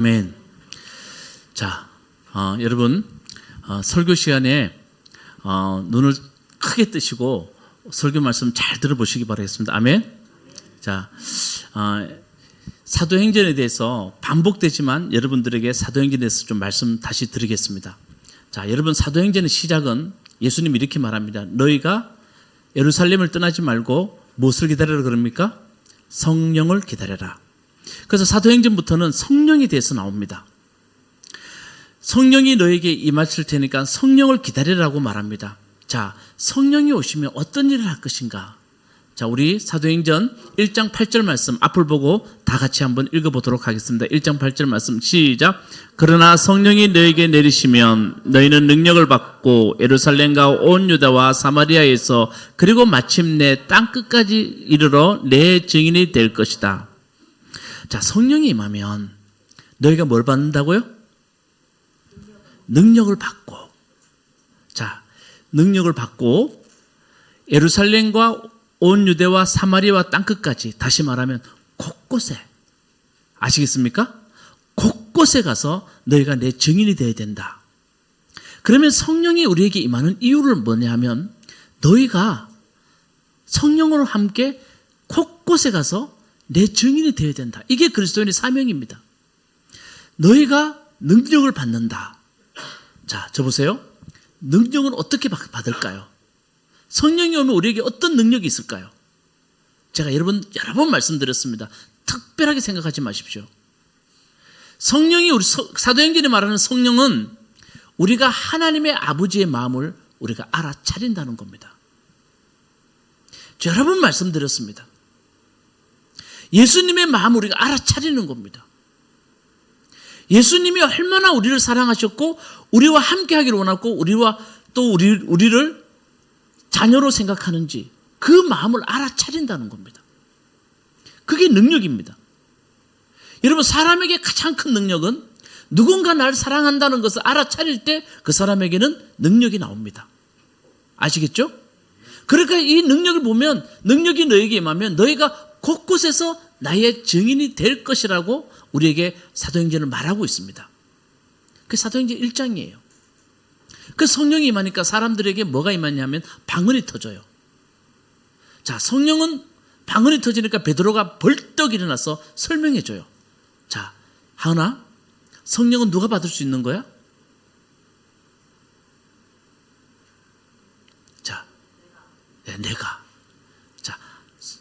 아멘. 자, 여러분, 설교 시간에 눈을 크게 뜨시고 설교 말씀 잘 들어보시기 바라겠습니다. 아멘. 자, 사도행전에 대해서 반복되지만 여러분들에게 사도행전에 대해서 좀 말씀 다시 드리겠습니다. 자, 여러분, 사도행전의 시작은 예수님이 이렇게 말합니다. 너희가 예루살렘을 떠나지 말고 무엇을 기다리라 그럽니까? 성령을 기다려라. 그래서 사도행전부터는 성령에 대해서 나옵니다. 성령이 너에게 임하실 테니까 성령을 기다리라고 말합니다. 자, 성령이 오시면 어떤 일을 할 것인가? 자, 우리 사도행전 1장 8절 말씀 앞을 보고 다 같이 한번 읽어보도록 하겠습니다. 1장 8절 말씀 시작. 그러나 성령이 너에게 내리시면 너희는 능력을 받고 예루살렘과 온 유다와 사마리아에서 그리고 마침내 땅끝까지 이르러 내 증인이 될 것이다. 자, 성령이 임하면 너희가 뭘 받는다고요? 능력을 받고. 자, 능력을 받고 예루살렘과 온 유대와 사마리아와 땅끝까지, 다시 말하면 곳곳에, 아시겠습니까? 곳곳에 가서 너희가 내 증인이 되어야 된다. 그러면 성령이 우리에게 임하는 이유를 뭐냐 하면 너희가 성령으로 함께 곳곳에 가서 내 증인이 되어야 된다. 이게 그리스도인의 사명입니다. 너희가 능력을 받는다. 자, 저 보세요. 능력은 어떻게 받을까요? 성령이 오면 우리에게 어떤 능력이 있을까요? 제가 여러 번 말씀드렸습니다. 특별하게 생각하지 마십시오. 성령이 우리 사도행전에 말하는 성령은 우리가 하나님의 아버지의 마음을 우리가 알아차린다는 겁니다. 여러 번 말씀드렸습니다. 예수님의 마음을 우리가 알아차리는 겁니다. 예수님이 얼마나 우리를 사랑하셨고 우리와 함께하기를 원하고 우리와 또 우리를 자녀로 생각하는지 그 마음을 알아차린다는 겁니다. 그게 능력입니다. 여러분, 사람에게 가장 큰 능력은 누군가 나를 사랑한다는 것을 알아차릴 때 그 사람에게는 능력이 나옵니다. 아시겠죠? 그러니까 이 능력을 보면, 능력이 너에게 임하면 너희가 곳곳에서 나의 증인이 될 것이라고 우리에게 사도행전을 말하고 있습니다. 그 사도행전 1장이에요. 그 성령이 임하니까 사람들에게 뭐가 임하냐면 방언이 터져요. 자, 성령은 방언이 터지니까 베드로가 벌떡 일어나서 설명해줘요. 자, 하은아, 성령은 누가 받을 수 있는 거야? 자, 내가. 자,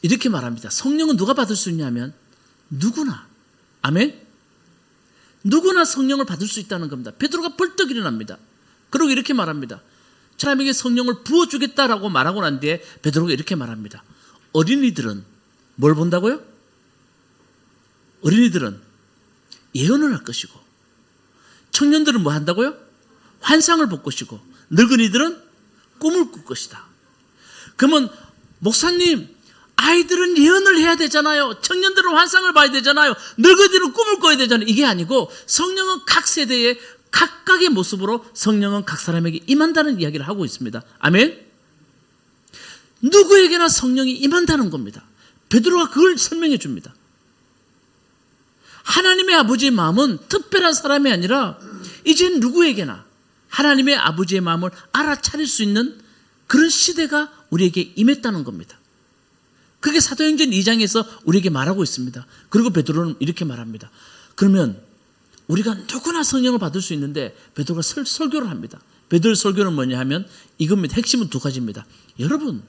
이렇게 말합니다. 성령은 누가 받을 수 있냐면 누구나. 아멘? 누구나 성령을 받을 수 있다는 겁니다. 베드로가 벌떡 일어납니다. 그리고 이렇게 말합니다. 사람에게 성령을 부어주겠다라고 말하고 난 뒤에 베드로가 이렇게 말합니다. 어린이들은 뭘 본다고요? 어린이들은 예언을 할 것이고, 청년들은 뭐 한다고요? 환상을 볼 것이고, 늙은이들은 꿈을 꿀 것이다. 그러면 목사님, 아이들은 예언을 해야 되잖아요. 청년들은 환상을 봐야 되잖아요. 늙은이들은 꿈을 꿔야 되잖아요. 이게 아니고 성령은 각 세대에 각각의 모습으로 성령은 각 사람에게 임한다는 이야기를 하고 있습니다. 아멘? 누구에게나 성령이 임한다는 겁니다. 베드로가 그걸 설명해 줍니다. 하나님의 아버지의 마음은 특별한 사람이 아니라 이제 누구에게나 하나님의 아버지의 마음을 알아차릴 수 있는 그런 시대가 우리에게 임했다는 겁니다. 그게 사도행전 2장에서 우리에게 말하고 있습니다. 그리고 베드로는 이렇게 말합니다. 그러면 우리가 누구나 성령을 받을 수 있는데 베드로가 설교를 합니다. 베드로의 설교는 뭐냐 하면 이겁니다. 핵심은 두 가지입니다. 여러분,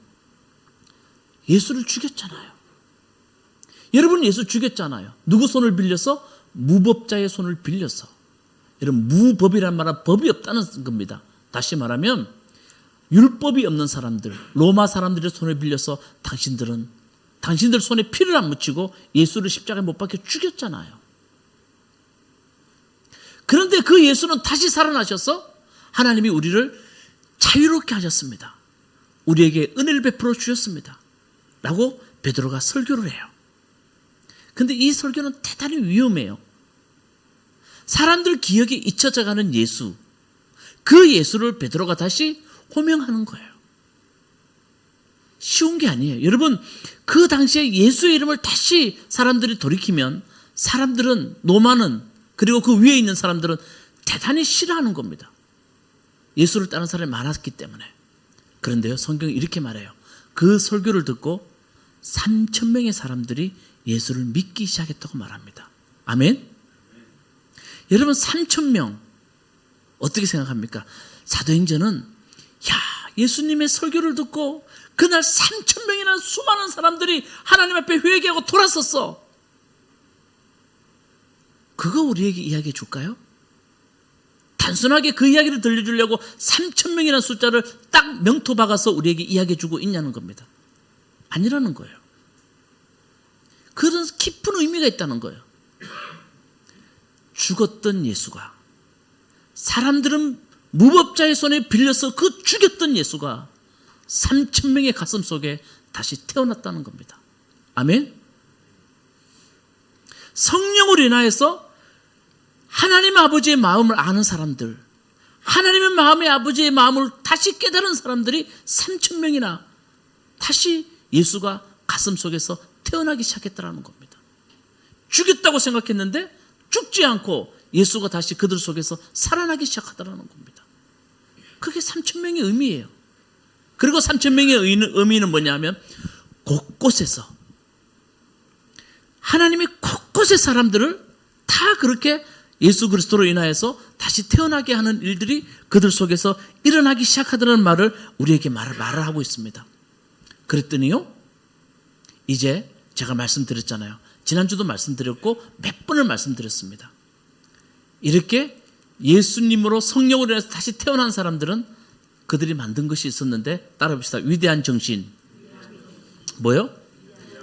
예수를 죽였잖아요. 여러분, 예수 죽였잖아요. 누구 손을 빌려서? 무법자의 손을 빌려서. 여러분, 무법이란 말은 법이 없다는 겁니다. 다시 말하면 율법이 없는 사람들, 로마 사람들의 손을 빌려서 당신들 손에 피를 안 묻히고 예수를 십자가에 못 박혀 죽였잖아요. 그런데 그 예수는 다시 살아나셔서 하나님이 우리를 자유롭게 하셨습니다. 우리에게 은혜를 베풀어 주셨습니다. 라고 베드로가 설교를 해요. 그런데 이 설교는 대단히 위험해요. 사람들 기억에 잊혀져가는 예수, 그 예수를 베드로가 다시 호명하는 거예요. 쉬운 게 아니에요. 여러분, 그 당시에 예수의 이름을 다시 사람들이 돌이키면 사람들은, 로마는 그리고 그 위에 있는 사람들은 대단히 싫어하는 겁니다. 예수를 따르는 사람이 많았기 때문에. 그런데요, 성경이 이렇게 말해요. 그 설교를 듣고 3,000명의 사람들이 예수를 믿기 시작했다고 말합니다. 아멘? 여러분, 3,000명 어떻게 생각합니까? 사도행전은 예수님의 설교를 듣고 그날 3,000명이나 수많은 사람들이 하나님 앞에 회개하고 돌아섰어. 그거 우리에게 이야기해 줄까요? 단순하게 그 이야기를 들려주려고 3,000명이라는 숫자를 딱 명토 박아서 우리에게 이야기해 주고 있냐는 겁니다. 아니라는 거예요. 그런 깊은 의미가 있다는 거예요. 죽었던 예수가, 사람들은 무법자의 손에 빌려서 그 죽였던 예수가 3,000명의 가슴 속에 다시 태어났다는 겁니다. 아멘? 성령으로 인하여서 하나님 아버지의 마음을 아는 사람들, 하나님의 마음의 아버지의 마음을 다시 깨달은 사람들이 3,000명이나 다시 예수가 가슴 속에서 태어나기 시작했다는 겁니다. 죽였다고 생각했는데 죽지 않고 예수가 다시 그들 속에서 살아나기 시작하더라는 겁니다. 그게 3,000명의 의미예요. 그리고 3,000명의 의미는 뭐냐면 곳곳에서 하나님이 곳곳의 사람들을 다 그렇게 예수 그리스도로 인하여서 다시 태어나게 하는 일들이 그들 속에서 일어나기 시작하더라는 말을 우리에게 말을 하고 있습니다. 그랬더니요, 이제 제가 말씀드렸잖아요. 지난주도 말씀드렸고 몇 번을 말씀드렸습니다. 이렇게 예수님으로 성령으로 인해서 다시 태어난 사람들은 그들이 만든 것이 있었는데, 따라봅시다. 위대한 정신. 뭐요?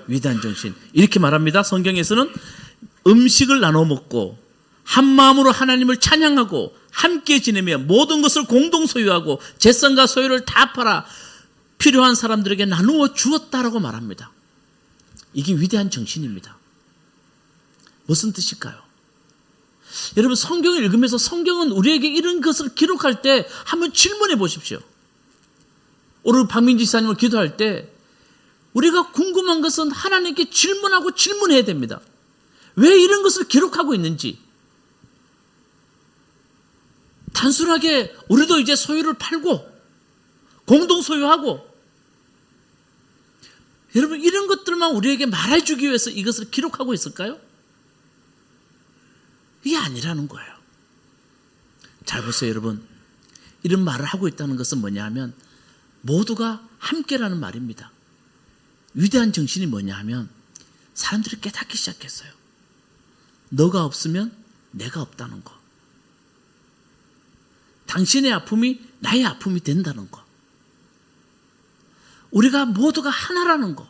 위대한 정신. 이렇게 말합니다. 성경에서는 음식을 나눠 먹고 한 마음으로 하나님을 찬양하고 함께 지내며 모든 것을 공동 소유하고 재산과 소유를 다 팔아 필요한 사람들에게 나누어 주었다라고 말합니다. 이게 위대한 정신입니다. 무슨 뜻일까요? 여러분, 성경을 읽으면서 성경은 우리에게 이런 것을 기록할 때 한번 질문해 보십시오. 오늘 박민지 지사님을 기도할 때 우리가 궁금한 것은 하나님께 질문하고 질문해야 됩니다. 왜 이런 것을 기록하고 있는지. 단순하게 우리도 이제 소유를 팔고 공동 소유하고, 여러분, 이런 것들만 우리에게 말해주기 위해서 이것을 기록하고 있을까요? 이게 아니라는 거예요. 잘 보세요, 여러분. 이런 말을 하고 있다는 것은 뭐냐 하면 모두가 함께라는 말입니다. 위대한 정신이 뭐냐 하면 사람들이 깨닫기 시작했어요. 너가 없으면 내가 없다는 거. 당신의 아픔이 나의 아픔이 된다는 거. 우리가 모두가 하나라는 거.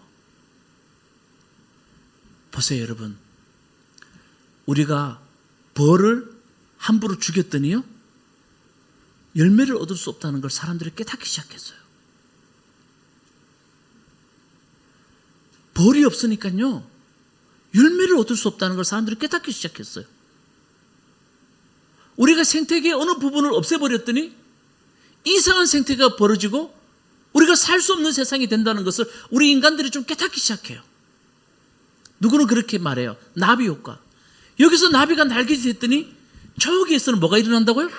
보세요, 여러분. 우리가 벌을 함부로 죽였더니요, 열매를 얻을 수 없다는 걸 사람들이 깨닫기 시작했어요. 벌이 없으니까요, 열매를 얻을 수 없다는 걸 사람들이 깨닫기 시작했어요. 우리가 생태계의 어느 부분을 없애버렸더니 이상한 생태계가 벌어지고 우리가 살 수 없는 세상이 된다는 것을 우리 인간들이 좀 깨닫기 시작해요. 누구는 그렇게 말해요. 나비 효과. 여기서 나비가 날개짓 했더니 저기에서는 뭐가 일어난다고요?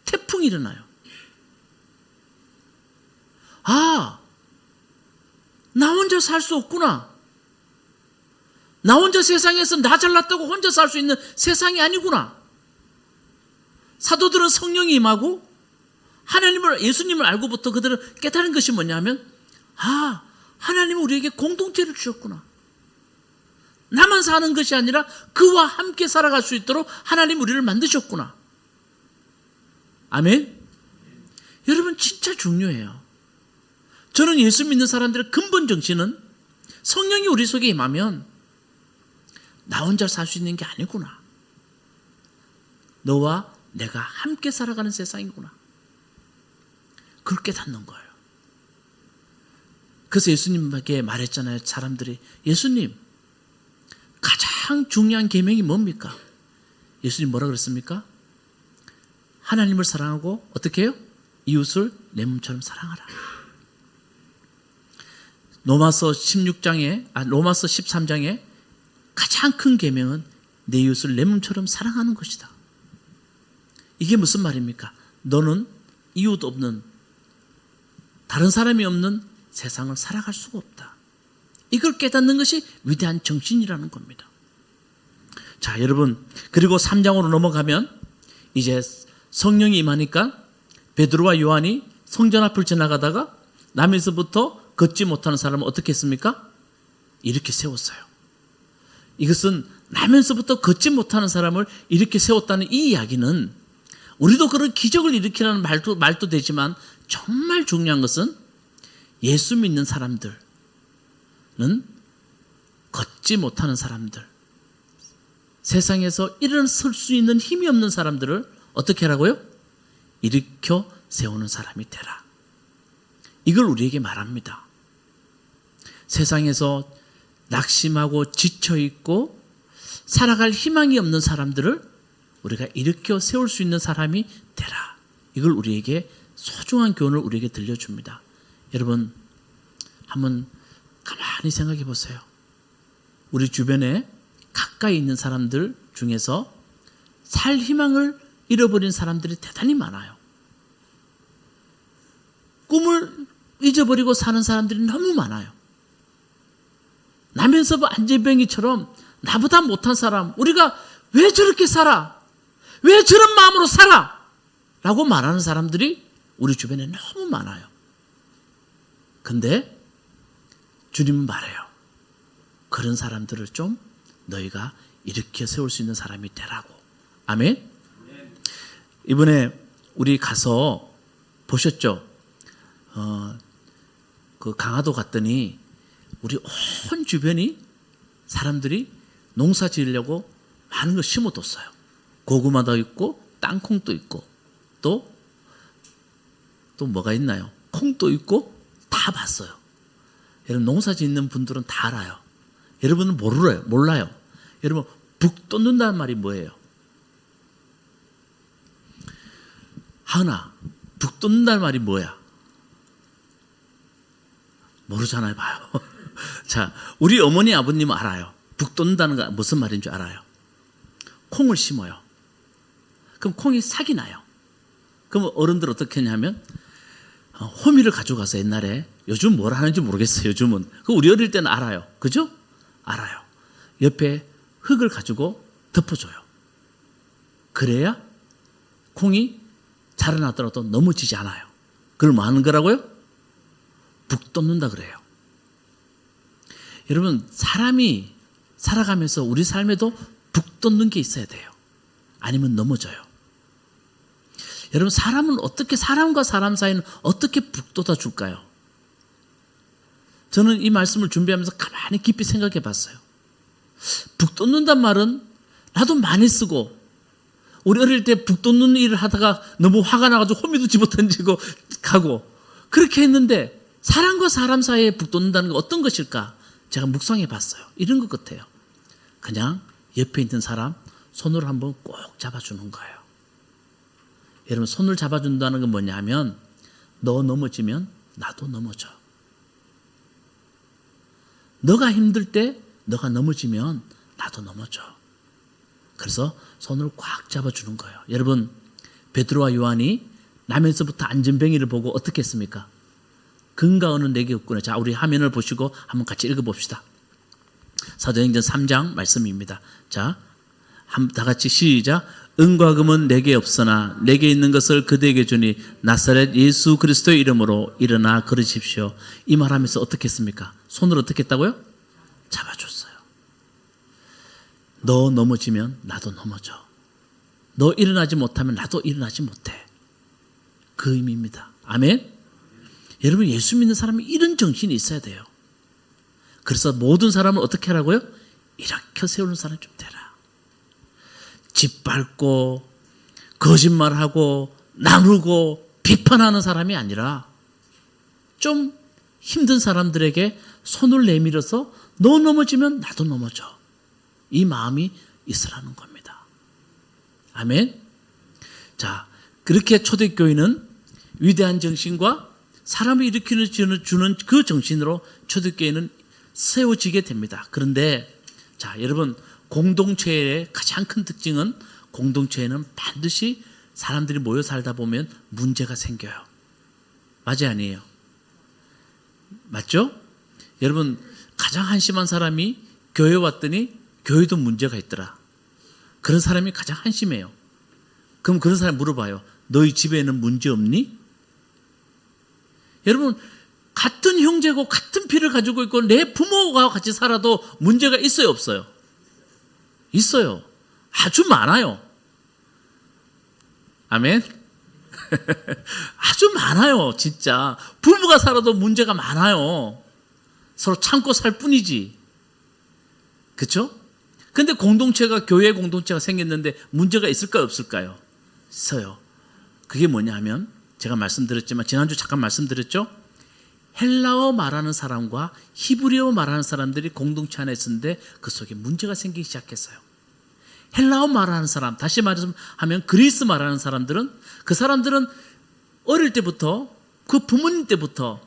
태풍이 일어나요. 아, 나 혼자 살 수 없구나. 나 혼자 세상에서 나 잘났다고 혼자 살 수 있는 세상이 아니구나. 사도들은 성령이 임하고 예수님을 알고부터 그들은 깨달은 것이 뭐냐면, 아, 하나님은 우리에게 공동체를 주셨구나. 나만 사는 것이 아니라 그와 함께 살아갈 수 있도록 하나님 우리를 만드셨구나. 아멘? 여러분, 진짜 중요해요. 저는 예수 믿는 사람들의 근본 정신은 성령이 우리 속에 임하면 나 혼자 살 수 있는 게 아니구나. 너와 내가 함께 살아가는 세상이구나. 그걸 깨닫는 거예요. 그래서 예수님에게 말했잖아요. 사람들이, 예수님, 가장 중요한 계명이 뭡니까? 예수님 뭐라 그랬습니까? 하나님을 사랑하고 어떻게 해요? 이웃을 내 몸처럼 사랑하라. 로마서 13장에 가장 큰 계명은 내 이웃을 내 몸처럼 사랑하는 것이다. 이게 무슨 말입니까? 너는 이웃 없는, 다른 사람이 없는 세상을 살아갈 수가 없다. 이걸 깨닫는 것이 위대한 정신이라는 겁니다. 자, 여러분, 그리고 3장으로 넘어가면 이제 성령이 임하니까 베드로와 요한이 성전 앞을 지나가다가 남에서부터 걷지 못하는 사람을 어떻게 했습니까? 이렇게 세웠어요. 이것은 남에서부터 걷지 못하는 사람을 이렇게 세웠다는 이 이야기는, 우리도 그런 기적을 일으키라는 말도 되지만 정말 중요한 것은 예수 믿는 사람들은 걷지 못하는 사람들, 세상에서 일어설 수 있는 힘이 없는 사람들을 어떻게 하라고요? 일으켜 세우는 사람이 되라. 이걸 우리에게 말합니다. 세상에서 낙심하고 지쳐있고 살아갈 희망이 없는 사람들을 우리가 일으켜 세울 수 있는 사람이 되라. 이걸 우리에게 소중한 교훈을 우리에게 들려줍니다. 여러분, 한번 가만히 생각해 보세요. 우리 주변에 가까이 있는 사람들 중에서 살 희망을 잃어버린 사람들이 대단히 많아요. 꿈을 잊어버리고 사는 사람들이 너무 많아요. 남현섭 안재병이처럼 나보다 못한 사람, 우리가 왜 저렇게 살아? 왜 저런 마음으로 살아? 라고 말하는 사람들이 우리 주변에 너무 많아요. 근데 주님은 말해요. 그런 사람들을 좀 너희가 일으켜 세울 수 있는 사람이 되라고. 아멘? 이번에 우리 가서 보셨죠? 그 강화도 갔더니 우리 온 주변이 사람들이 농사 지으려고 많은 걸 심어뒀어요. 고구마도 있고 땅콩도 있고 또 뭐가 있나요? 콩도 있고 다 봤어요. 여러분, 농사 짓는 분들은 다 알아요. 여러분은 몰라요. 여러분, 북 돋는다는 말이 뭐예요? 하은아, 북 돋는다는 말이 뭐야? 모르잖아요. 봐요. 자, 우리 어머니 아버님은 알아요. 북 돋는다는 거 무슨 말인 줄 알아요. 콩을 심어요. 그럼 콩이 싹이 나요. 그럼 어른들 어떻게 하냐면 호미를 가져가서 옛날에, 요즘 뭘 하는지 모르겠어요. 요즘은. 그 우리 어릴 때는 알아요. 그죠? 알아요. 옆에 흙을 가지고 덮어줘요. 그래야 콩이 자라나더라도 넘어지지 않아요. 그걸 뭐 하는 거라고요? 북 돋는다 그래요. 여러분, 사람이 살아가면서 우리 삶에도 북 돋는 게 있어야 돼요. 아니면 넘어져요. 여러분, 사람은 어떻게, 사람과 사람 사이는 어떻게 북 돋아 줄까요? 저는 이 말씀을 준비하면서 가만히 깊이 생각해 봤어요. 북 돋는단 말은 나도 많이 쓰고, 우리 어릴 때 북 돋는 일을 하다가 너무 화가 나가지고 호미도 집어던지고 가고 그렇게 했는데, 사람과 사람 사이에 북 돋는다는 건 어떤 것일까? 제가 묵상해 봤어요. 이런 것 같아요. 그냥 옆에 있는 사람 손을 한번 꼭 잡아주는 거예요. 여러분, 손을 잡아준다는 건 뭐냐 하면, 너 넘어지면 나도 넘어져. 너가 힘들 때 너가 넘어지면 나도 넘어져. 그래서 손을 꽉 잡아주는 거예요. 여러분, 베드로와 요한이 남에서부터 안전병이를 보고 어떻게 했습니까? 근가어는 내게 없구나. 자, 우리 화면을 보시고 한번 같이 읽어봅시다. 사도행전 3장 말씀입니다. 자, 다 같이 시작. 은과 금은 내게 없으나 내게 있는 것을 그대에게 주니 나사렛 예수 그리스도의 이름으로 일어나 걸으십시오. 이 말하면서 어떻게 했습니까? 손을 어떻게 했다고요? 잡아줬어요. 너 넘어지면 나도 넘어져. 너 일어나지 못하면 나도 일어나지 못해. 그 의미입니다. 아멘? 여러분, 예수 믿는 사람이 이런 정신이 있어야 돼요. 그래서 모든 사람을 어떻게 하라고요? 일으켜 세우는 사람이 좀 되라. 짓밟고 거짓말하고 나누고 비판하는 사람이 아니라 좀 힘든 사람들에게 손을 내밀어서 너 넘어지면 나도 넘어져. 이 마음이 있으라는 겁니다. 아멘. 자, 그렇게 초대교회는 위대한 정신과 사람을 일으키는 주는 그 정신으로 초대교회는 세워지게 됩니다. 그런데 자, 여러분, 공동체의 가장 큰 특징은 공동체에는 반드시 사람들이 모여 살다 보면 문제가 생겨요. 맞아요, 아니에요? 맞죠? 여러분, 가장 한심한 사람이 교회 왔더니 교회도 문제가 있더라. 그런 사람이 가장 한심해요. 그럼 그런 사람 물어봐요. 너희 집에는 문제 없니? 여러분, 같은 형제고 같은 피를 가지고 있고 내 부모가 같이 살아도 문제가 있어요, 없어요? 있어요. 아주 많아요. 아멘? 아주 많아요, 진짜. 부부가 살아도 문제가 많아요. 서로 참고 살 뿐이지. 그렇죠? 근데 공동체가, 교회 공동체가 생겼는데 문제가 있을까요, 없을까요? 있어요. 그게 뭐냐 하면 제가 말씀드렸지만 지난주 잠깐 말씀드렸죠? 헬라어 말하는 사람과 히브리어 말하는 사람들이 공동체 안에 있었는데 그 속에 문제가 생기기 시작했어요. 헬라어 말하는 사람, 다시 말하면 그리스 말하는 사람들은, 그 사람들은 어릴 때부터, 그 부모님 때부터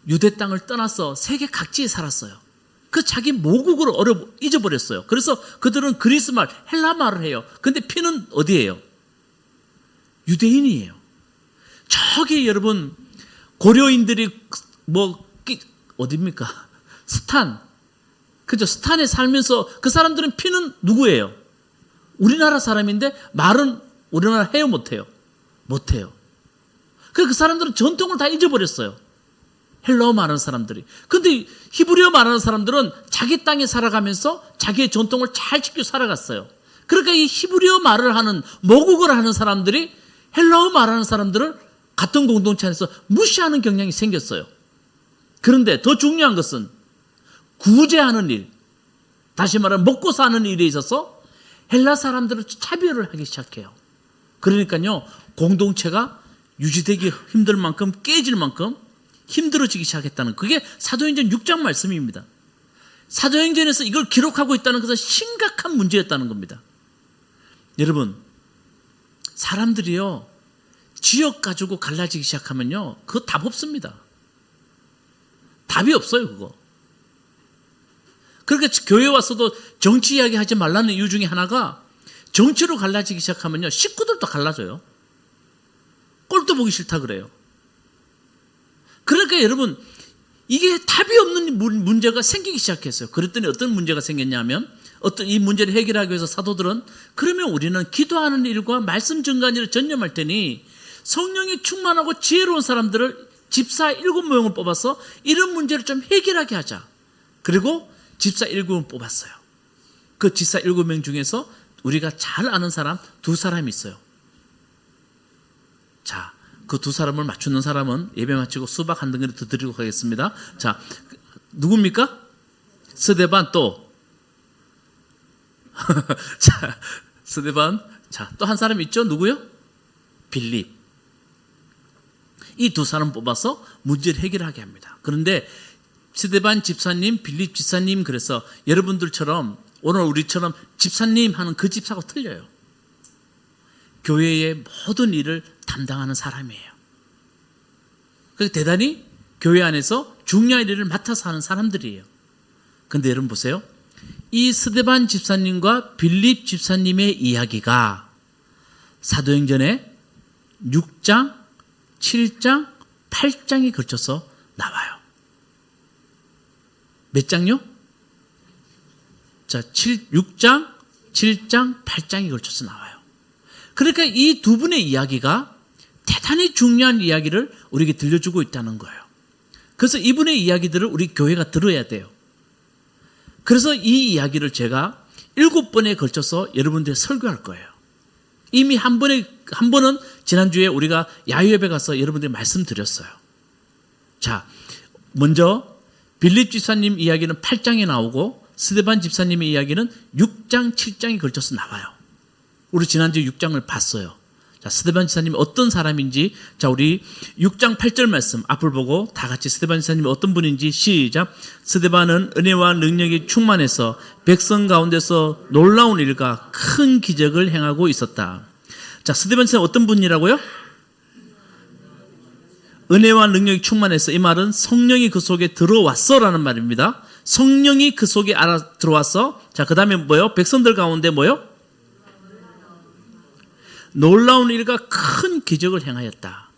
유대 땅을 떠나서 세계 각지에 살았어요. 그 자기 모국을 잊어버렸어요. 그래서 그들은 그리스 말, 헬라 말을 해요. 근데 피는 어디예요? 유대인이에요. 저기 여러분, 고려인들이 어디입니까? 스탄. 그죠? 스탄에 살면서 그 사람들은 피는 누구예요? 우리나라 사람인데 말은 우리나라 해요, 못해요? 못해요. 그 사람들은 전통을 다 잊어버렸어요. 헬라어 말하는 사람들이. 근데 히브리어 말하는 사람들은 자기 땅에 살아가면서 자기의 전통을 잘 지키고 살아갔어요. 그러니까 이 히브리어 말을 하는, 모국을 하는 사람들이 헬라어 말하는 사람들을 같은 공동체 안에서 무시하는 경향이 생겼어요. 그런데 더 중요한 것은 구제하는 일, 다시 말하면 먹고 사는 일에 있어서 헬라 사람들을 차별을 하기 시작해요. 그러니까요, 공동체가 유지되기 힘들 만큼, 깨질 만큼 힘들어지기 시작했다는, 그게 사도행전 6장 말씀입니다. 사도행전에서 이걸 기록하고 있다는 것은 심각한 문제였다는 겁니다. 여러분, 사람들이요, 지역 가지고 갈라지기 시작하면요, 그거 답 없습니다. 답이 없어요, 그거. 그러니까 교회 와서도 정치 이야기 하지 말라는 이유 중에 하나가, 정치로 갈라지기 시작하면요, 식구들도 갈라져요. 꼴도 보기 싫다 그래요. 그러니까 여러분, 이게 답이 없는 문제가 생기기 시작했어요. 그랬더니 어떤 문제가 생겼냐면, 이 문제를 해결하기 위해서 사도들은, 그러면 우리는 기도하는 일과 말씀 전가하는 일을 전념할 테니 성령이 충만하고 지혜로운 사람들을, 집사 7명을 뽑아서 이런 문제를 좀 해결하게 하자. 그리고 집사 7명을 뽑았어요. 그 집사 7명 중에서 우리가 잘 아는 사람 2사람이 있어요. 자, 그 2사람을 맞추는 사람은 예배 마치고 수박 한 덩어리 더 드리고 가겠습니다. 자, 누굽니까? 스데반, 또 자, 스데반. 자, 또 한 사람 있죠? 누구요? 빌립. 이 2사람 뽑아서 문제를 해결하게 합니다. 그런데 스데반 집사님, 빌립 집사님, 그래서 여러분들처럼 오늘 우리처럼 집사님 하는 그 집사하고 틀려요. 교회의 모든 일을 담당하는 사람이에요. 그래서 대단히 교회 안에서 중요한 일을 맡아서 하는 사람들이에요. 그런데 여러분 보세요. 이 스데반 집사님과 빌립 집사님의 이야기가 사도행전에 6장, 7장, 8장에 걸쳐서 나와요. 몇 장요? 자, 6장, 7장, 8장에 걸쳐서 나와요. 그러니까 이 2분의 이야기가 대단히 중요한 이야기를 우리에게 들려주고 있다는 거예요. 그래서 이분의 이야기들을 우리 교회가 들어야 돼요. 그래서 이 이야기를 제가 7번에 걸쳐서 여러분들에게 설교할 거예요. 이미 한 번은 지난주에 우리가 야유협에 가서 여러분들이 말씀드렸어요. 자, 먼저 빌립 집사님 이야기는 8장에 나오고 스데반 집사님의 이야기는 6장, 7장에 걸쳐서 나와요. 우리 지난주에 6장을 봤어요. 자, 스데반 집사님이 어떤 사람인지, 자, 우리 6장 8절 말씀 앞을 보고 다 같이 스데반 집사님이 어떤 분인지 시작. 스데반은 은혜와 능력이 충만해서 백성 가운데서 놀라운 일과 큰 기적을 행하고 있었다. 자, 스데반 집사님 어떤 분이라고요? 은혜와 능력이 충만해서, 이 말은 성령이 그 속에 들어왔어라는 말입니다. 성령이 그 속에 알아 들어와서 자, 그 다음에 뭐요? 백성들 가운데 뭐요? 놀라운 일과 큰 기적을 행하였다.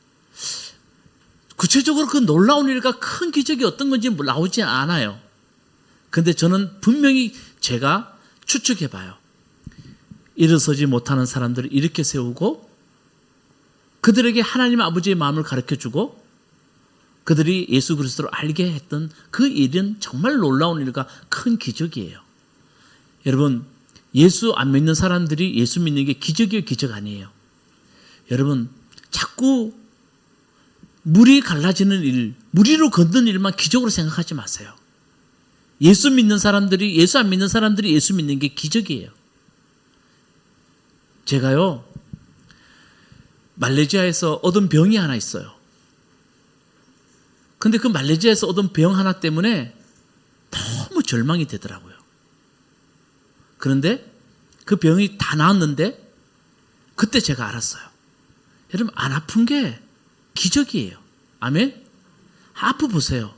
구체적으로 그 놀라운 일과 큰 기적이 어떤 건지 나오지 않아요. 근데 저는 분명히 제가 추측해 봐요. 일어서지 못하는 사람들을 일으켜 세우고 그들에게 하나님 아버지의 마음을 가르쳐 주고 그들이 예수 그리스도를 알게 했던 그 일은 정말 놀라운 일과 큰 기적이에요. 여러분, 예수 안 믿는 사람들이 예수 믿는 게 기적이에요, 기적 아니에요? 여러분, 자꾸 물이 갈라지는 일, 무리로 걷는 일만 기적으로 생각하지 마세요. 예수 믿는 사람들이, 예수 안 믿는 사람들이 예수 믿는 게 기적이에요. 제가요, 말레이시아에서 얻은 병이 하나 있어요. 근데 그 말레이시아에서 얻은 병 하나 때문에 너무 절망이 되더라고요. 그런데 그 병이 다 나았는데 그때 제가 알았어요. 여러분, 안 아픈 게 기적이에요. 아멘? 아프 보세요.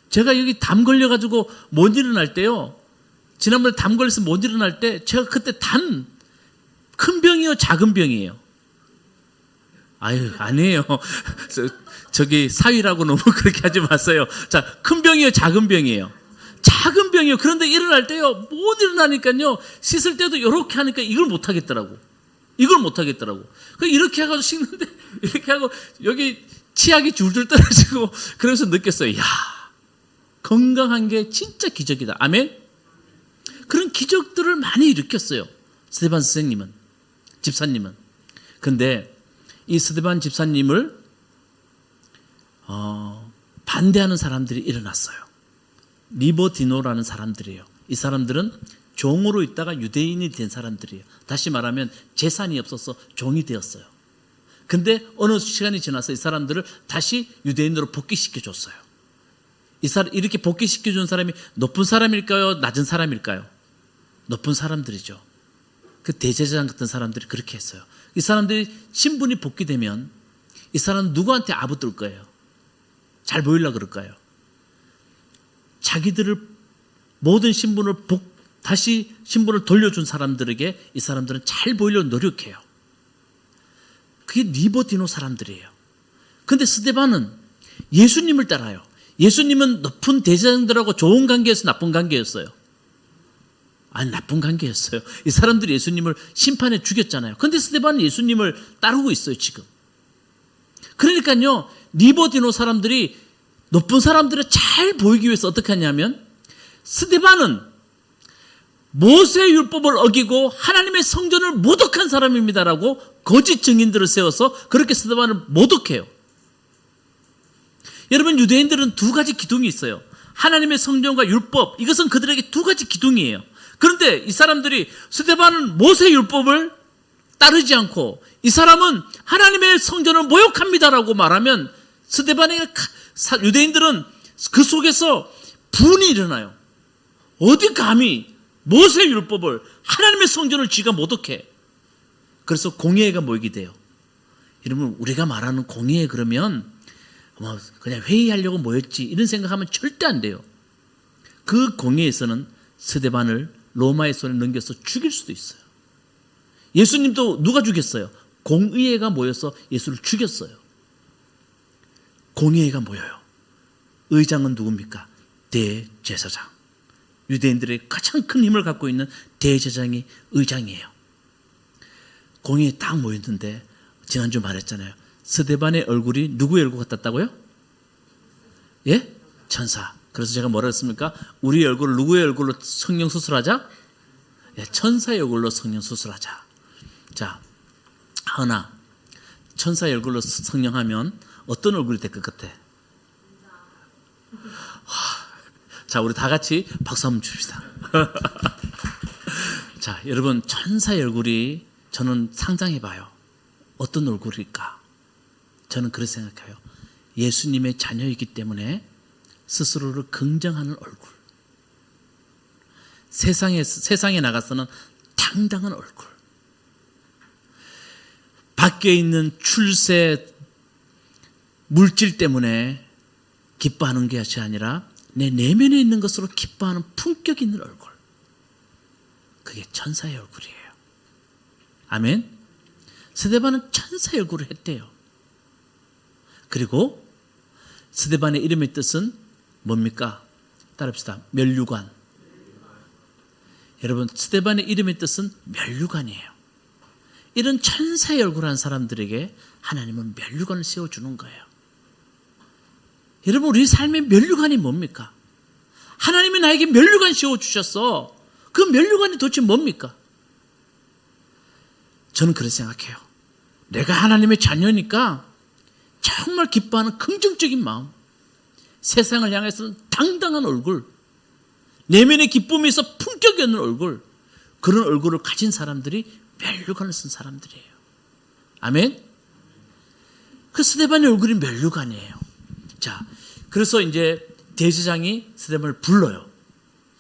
제가 여기 담 걸려가지고 못 일어날 때요. 지난번에 담 걸려서 못 일어날 때 제가 그때 큰 병이요, 작은 병이에요? 아유, 아니에요. 저기 사위라고 너무 그렇게 하지 마세요. 자, 큰 병이에요, 작은 병이에요? 작은 병이에요. 그런데 일어날 때요, 못 일어나니까요, 씻을 때도 이렇게 하니까 이걸 못 하겠더라고. 이렇게 해가지고 씻는데, 이렇게 하고, 여기 치약이 줄줄 떨어지고, 그래서 느꼈어요. 야, 건강한 게 진짜 기적이다. 아멘? 그런 기적들을 많이 일으켰어요. 스데반 선생님은, 집사님은. 근데 이 스데반 집사님을 반대하는 사람들이 일어났어요. 리버디노라는 사람들이에요. 이 사람들은 종으로 있다가 유대인이 된 사람들이에요. 다시 말하면 재산이 없어서 종이 되었어요. 근데 어느 시간이 지나서 이 사람들을 다시 유대인으로 복귀시켜 줬어요. 이렇게 복귀시켜 준 사람이 높은 사람일까요? 낮은 사람일까요? 높은 사람들이죠. 그 대제사장 같은 사람들이 그렇게 했어요. 이 사람들이 신분이 복귀되면 이 사람은 누구한테 아부뜰 거예요? 잘 보이려고 그럴까요? 자기들을 모든 신분을 다시 신분을 돌려준 사람들에게 이 사람들은 잘 보이려고 노력해요. 그게 리버디노 사람들이에요. 그런데 스데반은 예수님을 따라요. 예수님은 높은 대제사장들하고 좋은 관계에서 나쁜 관계였어요. 아니, 나쁜 관계였어요. 이 사람들이 예수님을 심판해 죽였잖아요. 그런데 스데반은 예수님을 따르고 있어요, 지금. 그러니까요, 리버디노 사람들이 높은 사람들을 잘 보이기 위해서 어떻게 하냐면, 스데반은 모세의 율법을 어기고 하나님의 성전을 모독한 사람입니다라고 거짓 증인들을 세워서 그렇게 스데반을 모독해요. 여러분, 유대인들은 두 가지 기둥이 있어요. 하나님의 성전과 율법, 이것은 그들에게 두 가지 기둥이에요. 그런데 이 사람들이 스데반은 모세의 율법을 따르지 않고 이 사람은 하나님의 성전을 모욕합니다라고 말하면 스데반에게 유대인들은 그 속에서 분이 일어나요. 어디 감히 모세의 율법을 하나님의 성전을 쥐가 모독해. 그래서 공의회가 모이게 돼요. 여러분, 우리가 말하는 공의회 그러면 그냥 회의하려고 모였지 이런 생각하면 절대 안 돼요. 그 공의회에서는 스데반을 로마의 손에 넘겨서 죽일 수도 있어요. 예수님도 누가 죽였어요? 공의회가 모여서 예수를 죽였어요. 공의회가 모여요. 의장은 누굽니까? 대제사장. 유대인들의 가장 큰 힘을 갖고 있는 대제사장이 의장이에요. 공의회에 딱 모였는데 지난주 말했잖아요. 스데반의 얼굴이 누구의 얼굴 같았다고요? 예? 천사. 그래서 제가 뭐라 했습니까? 우리 얼굴을 누구의 얼굴로 성령 수술하자? 예, 천사의 얼굴로 성령 수술하자. 자, 하나, 천사의 얼굴로 성령하면 어떤 얼굴이 될 것 같아? 자, 우리 다 같이 박수 한번 줍시다. 자, 여러분, 천사의 얼굴이 저는 상상해봐요. 어떤 얼굴일까? 저는 그렇게 생각해요. 예수님의 자녀이기 때문에 스스로를 긍정하는 얼굴. 세상에 나가서는 당당한 얼굴. 밖에 있는 출세, 물질 때문에 기뻐하는 것이 아니라 내 내면에 있는 것으로 기뻐하는 품격 있는 얼굴. 그게 천사의 얼굴이에요. 아멘. 스데반은 천사의 얼굴을 했대요. 그리고 스데반의 이름의 뜻은 뭡니까? 따라합시다. 면류관. 여러분, 스데반의 이름의 뜻은 면류관이에요. 이런 천사의 얼굴한 사람들에게 하나님은 면류관을 세워주는 거예요. 여러분, 우리 삶의 면류관이 뭡니까? 하나님이 나에게 면류관 세워주셨어. 그 면류관이 도대체 뭡니까? 저는 그렇게 생각해요. 내가 하나님의 자녀니까 정말 기뻐하는 긍정적인 마음, 세상을 향해서는 당당한 얼굴, 내면의 기쁨이 있어 품격이 있는 얼굴, 그런 얼굴을 가진 사람들이 면류관을 쓴 사람들이에요. 아멘? 그 스데반의 얼굴이 면류관이에요. 자, 그래서 이제 대제사장이 스데반을 불러요.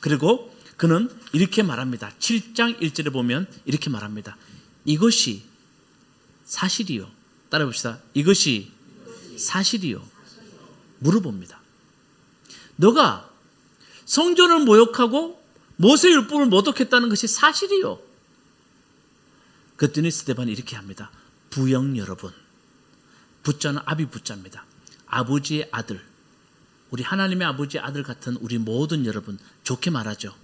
그리고 그는 이렇게 말합니다. 7장 1절에 보면 이렇게 말합니다. 이것이 사실이요. 따라 봅시다. 이것이 사실이요. 물어봅니다. 너가 성전을 모욕하고 모세의 율법을 모독했다는 것이 사실이요. 그랬더니 스데반이 이렇게 합니다. 부영 여러분. 부자는 아비 부자입니다. 아버지의 아들, 우리 하나님의 아버지의 아들 같은 우리 모든 여러분, 좋게 말하죠.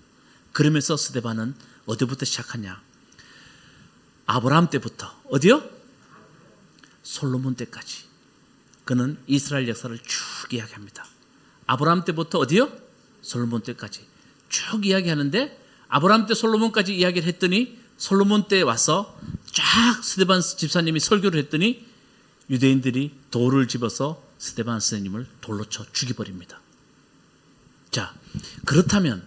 그러면서 스데반은 어디부터 시작하냐? 아브라함 때부터 어디요? 솔로몬 때까지. 그는 이스라엘 역사를 쭉 이야기합니다. 아브라함 때부터 어디요? 솔로몬 때까지 쭉 이야기하는데, 아브라함 때 솔로몬까지 이야기를 했더니 솔로몬 때 와서 쫙 스데반 집사님이 설교를 했더니 유대인들이 돌을 집어서 스데반 선생님을 돌로 쳐 죽여버립니다. 자, 그렇다면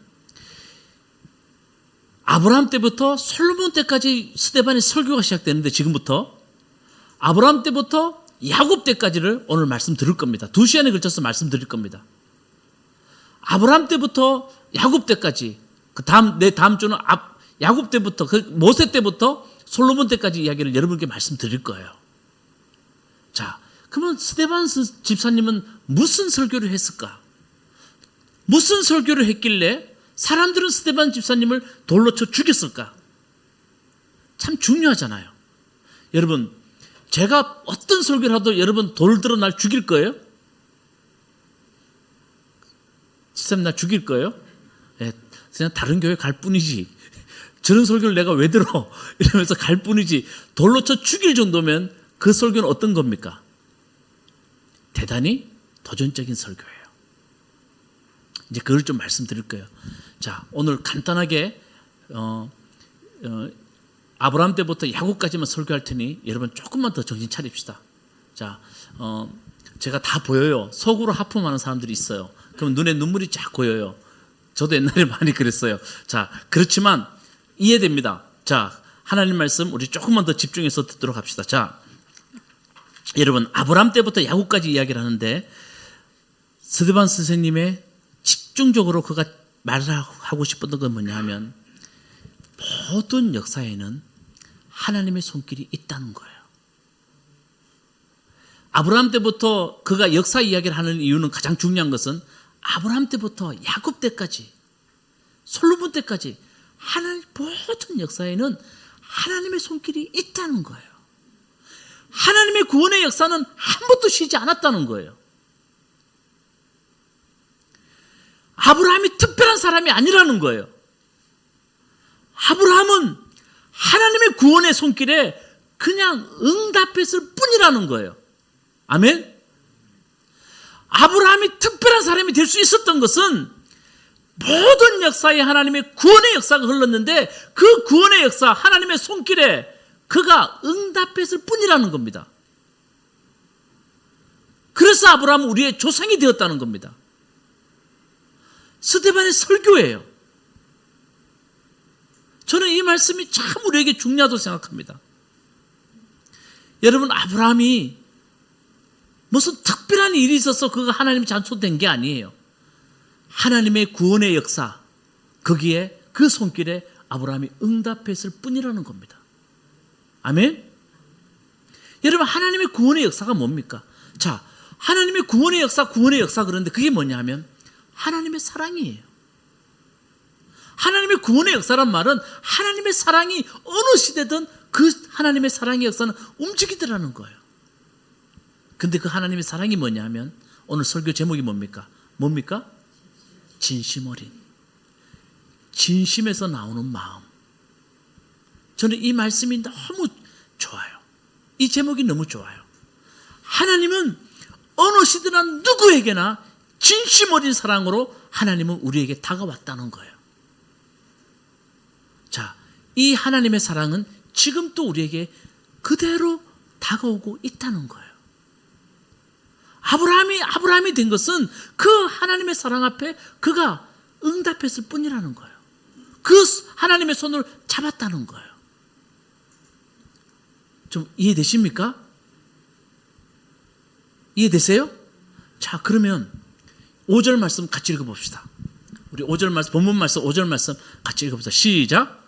아브라함 때부터 솔로몬 때까지 스데반의 설교가 시작되는데, 지금부터 아브라함 때부터 야곱 때까지를 오늘 말씀 드릴 겁니다. 2시간에 걸쳐서 말씀 드릴 겁니다. 아브라함 때부터 야곱 때까지, 내 다음 주는 야곱 때부터, 모세 때부터 솔로몬 때까지 이야기를 여러분께 말씀 드릴 거예요. 자, 그러면 스데반 집사님은 무슨 설교를 했을까? 무슨 설교를 했길래 사람들은 스데반 집사님을 돌로 쳐 죽였을까? 참 중요하잖아요. 여러분, 제가 어떤 설교를 하도 여러분 돌 들어 날 죽일 거예요? 집사님 나 죽일 거예요? 네, 그냥 다른 교회 갈 뿐이지. 저런 설교를 내가 왜 들어? 이러면서 갈 뿐이지. 돌로 쳐 죽일 정도면 그 설교는 어떤 겁니까? 대단히 도전적인 설교예요. 이제 그걸 좀 말씀드릴 거예요. 자, 오늘 간단하게 아브라함 때부터 야곱까지만 설교할 테니 여러분 조금만 더 정신 차립시다. 자, 제가 다 보여요. 속으로 하품하는 사람들이 있어요. 그럼 눈에 눈물이 쫙 고여요. 저도 옛날에 많이 그랬어요. 자, 그렇지만 이해됩니다. 자, 하나님 말씀 우리 조금만 더 집중해서 듣도록 합시다. 자, 여러분, 아브라함 때부터 야곱까지 이야기를 하는데, 스데반 선생님의 집중적으로 그가 말하고 싶었던 건 뭐냐 하면, 모든 역사에는 하나님의 손길이 있다는 거예요. 아브라함 때부터 그가 역사 이야기를 하는 이유는, 가장 중요한 것은 아브라함 때부터 야곱 때까지, 솔로몬 때까지 하나님 모든 역사에는 하나님의 손길이 있다는 거예요. 하나님의 구원의 역사는 한 번도 쉬지 않았다는 거예요. 아브라함이 특별한 사람이 아니라는 거예요. 아브라함은 하나님의 구원의 손길에 그냥 응답했을 뿐이라는 거예요. 아멘? 아브라함이 특별한 사람이 될 수 있었던 것은 모든 역사에 하나님의 구원의 역사가 흘렀는데, 그 구원의 역사, 하나님의 손길에 그가 응답했을 뿐이라는 겁니다. 그래서 아브라함은 우리의 조상이 되었다는 겁니다. 스데반의 설교예요. 저는 이 말씀이 참 우리에게 중요하다고 생각합니다. 여러분, 아브라함이 무슨 특별한 일이 있어서 그가 하나님의 자손된 게 아니에요. 하나님의 구원의 역사, 거기에 그 손길에 아브라함이 응답했을 뿐이라는 겁니다. 아멘? 여러분, 하나님의 구원의 역사가 뭡니까? 자, 하나님의 구원의 역사 그런데 그게 뭐냐 하면, 하나님의 사랑이에요. 하나님의 구원의 역사란 말은 하나님의 사랑이 어느 시대든 그 하나님의 사랑의 역사는 움직이더라는 거예요. 근데 그 하나님의 사랑이 뭐냐 하면 오늘 설교 제목이 뭡니까? 진심 어린. 진심에서 나오는 마음. 저는 이 말씀이 너무 좋아요. 이 제목이 너무 좋아요. 하나님은 어느 시대나 누구에게나 진심 어린 사랑으로 하나님은 우리에게 다가왔다는 거예요. 자, 이 하나님의 사랑은 지금 또 우리에게 그대로 다가오고 있다는 거예요. 아브라함이 된 것은 그 하나님의 사랑 앞에 그가 응답했을 뿐이라는 거예요. 그 하나님의 손을 잡았다는 거예요. 좀 이해되십니까? 이해되세요? 자, 그러면 5절 말씀 같이 읽어봅시다. 우리 5절 말씀, 본문 말씀 5절 말씀 같이 읽어봅시다. 시작.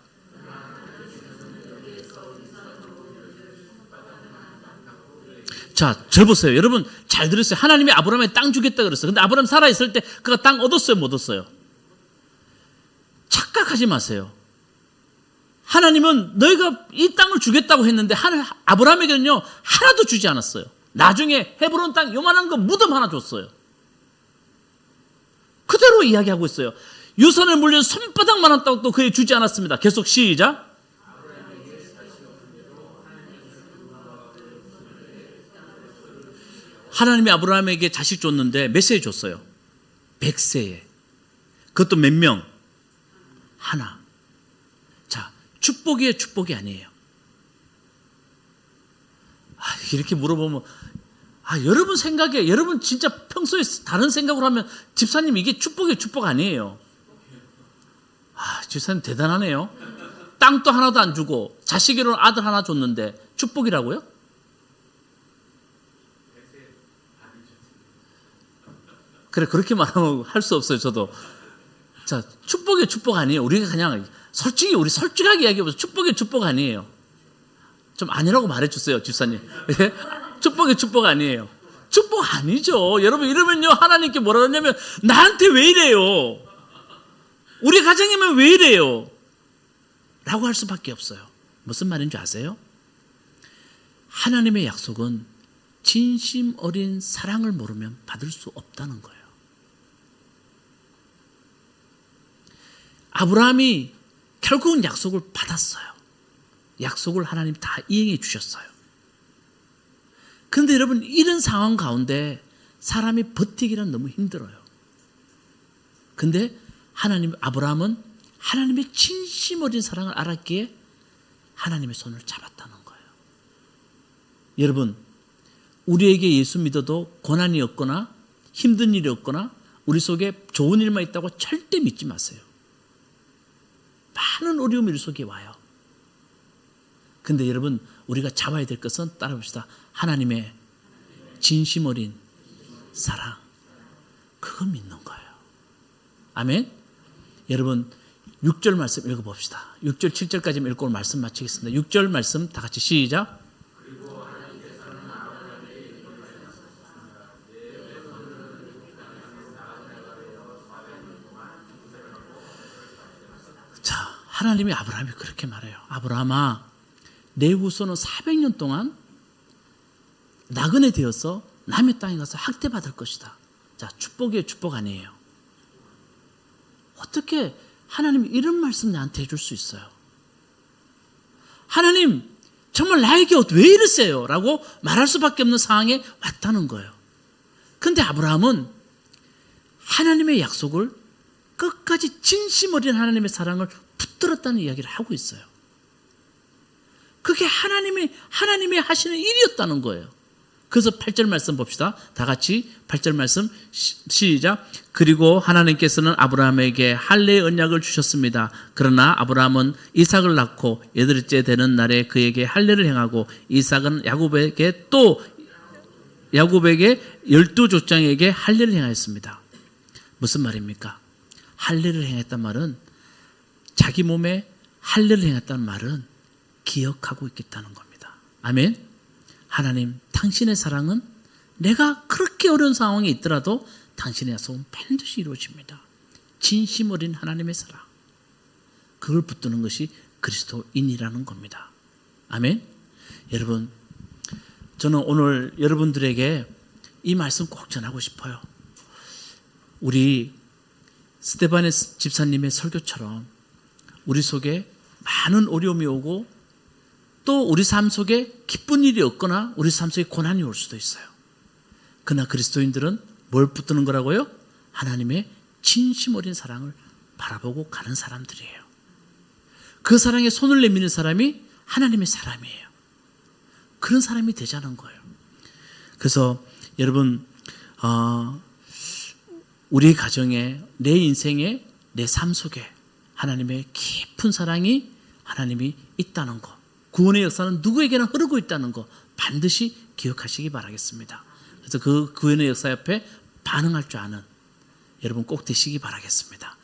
자, 절 보세요. 여러분 잘 들으세요. 하나님이 아브라함에 땅 주겠다 그랬어요. 근데 아브라함 살아있을 때 그가 땅 얻었어요? 못 얻었어요? 착각하지 마세요. 하나님은 너희가 이 땅을 주겠다고 했는데 아브라함에게는요 하나도 주지 않았어요. 나중에 헤브론 땅 요만한 거 무덤 하나 줬어요. 그대로 이야기하고 있어요. 유산을 물려 손바닥만한 땅도 그에 주지 않았습니다. 계속 시작. 하나님이 아브라함에게 자식 줬는데 몇 세에 줬어요? 100세에. 그것도 몇 명? 하나. 자, 축복이에요, 축복이 아니에요? 이렇게 물어보면 여러분 생각에, 여러분 진짜 평소에 다른 생각으로 하면 집사님 이게 축복이에요, 축복 아니에요? 집사님 대단하네요. 땅도 하나도 안 주고 자식으로는 아들 하나 줬는데 축복이라고요? 그래, 그렇게 말하면 할 수 없어요, 저도. 자, 축복이 축복 아니에요. 우리가 그냥 솔직히, 우리 솔직하게 이야기해보세요. 축복이 축복 아니에요. 좀 아니라고 말해주세요, 집사님. 축복이 축복 아니에요. 축복 아니죠. 여러분, 이러면요, 하나님께 뭐라 그러냐면, 나한테 왜 이래요? 우리 가정이면 왜 이래요? 라고 할 수밖에 없어요. 무슨 말인지 아세요? 하나님의 약속은 진심 어린 사랑을 모르면 받을 수 없다는 거예요. 아브라함이 결국은 약속을 받았어요. 약속을 하나님 다 이행해 주셨어요. 그런데 여러분, 이런 상황 가운데 사람이 버티기란 너무 힘들어요. 근데 아브라함은 하나님의 진심 어린 사랑을 알았기에 하나님의 손을 잡았다는 거예요. 여러분, 우리에게 예수 믿어도 고난이 없거나 힘든 일이 없거나 우리 속에 좋은 일만 있다고 절대 믿지 마세요. 많은 어려움이 우리 속에 와요. 근데 여러분, 우리가 잡아야 될 것은 따라봅시다. 하나님의 진심 어린 사랑. 그거 믿는 거예요. 아멘? 여러분, 6절 말씀 읽어봅시다. 6절, 7절까지 읽고 말씀 마치겠습니다. 6절 말씀 다 같이 시작. 자, 하나님이 아브라함이 그렇게 말해요. 아브라함아, 내 후손은 400년 동안 나그네 되어서 남의 땅에 가서 학대받을 것이다. 자, 축복이에요, 축복 아니에요? 어떻게 하나님이 이런 말씀 나한테 해줄 수 있어요? 하나님, 정말 나에게 왜 이러세요? 라고 말할 수밖에 없는 상황에 왔다는 거예요. 그런데 아브라함은 하나님의 약속을 끝까지 진심 어린 하나님의 사랑을 붙들었다는 이야기를 하고 있어요. 그게 하나님이 하시는 일이었다는 거예요. 그래서 8절 말씀 봅시다. 다 같이 8절 말씀 시작. 그리고 하나님께서는 아브라함에게 할례의 언약을 주셨습니다. 그러나 아브라함은 이삭을 낳고 8째 되는 날에 그에게 할례를 행하고 이삭은 야곱에게 12족장에게 할례를 행하였습니다. 무슨 말입니까? 할례를 행했단 말은, 자기 몸에 할례를 행했다는 말은 기억하고 있겠다는 겁니다. 아멘. 하나님, 당신의 사랑은 내가 그렇게 어려운 상황에 있더라도 당신의 약속은 반드시 이루어집니다. 진심 어린 하나님의 사랑. 그걸 붙드는 것이 그리스도인이라는 겁니다. 아멘. 여러분, 저는 오늘 여러분들에게 이 말씀 꼭 전하고 싶어요. 우리 스데반의 집사님의 설교처럼 우리 속에 많은 어려움이 오고 또 우리 삶 속에 기쁜 일이 없거나 우리 삶 속에 고난이 올 수도 있어요. 그러나 그리스도인들은 뭘 붙드는 거라고요? 하나님의 진심 어린 사랑을 바라보고 가는 사람들이에요. 그 사랑에 손을 내미는 사람이 하나님의 사람이에요. 그런 사람이 되자는 거예요. 그래서 여러분, 우리 가정에, 내 인생에, 내 삶 속에 하나님의 깊은 사랑이 하나님이 있다는 것, 구원의 역사는 누구에게나 흐르고 있다는 것 반드시 기억하시기 바라겠습니다. 그래서 그 구원의 역사 옆에 반응할 줄 아는 여러분 꼭 되시기 바라겠습니다.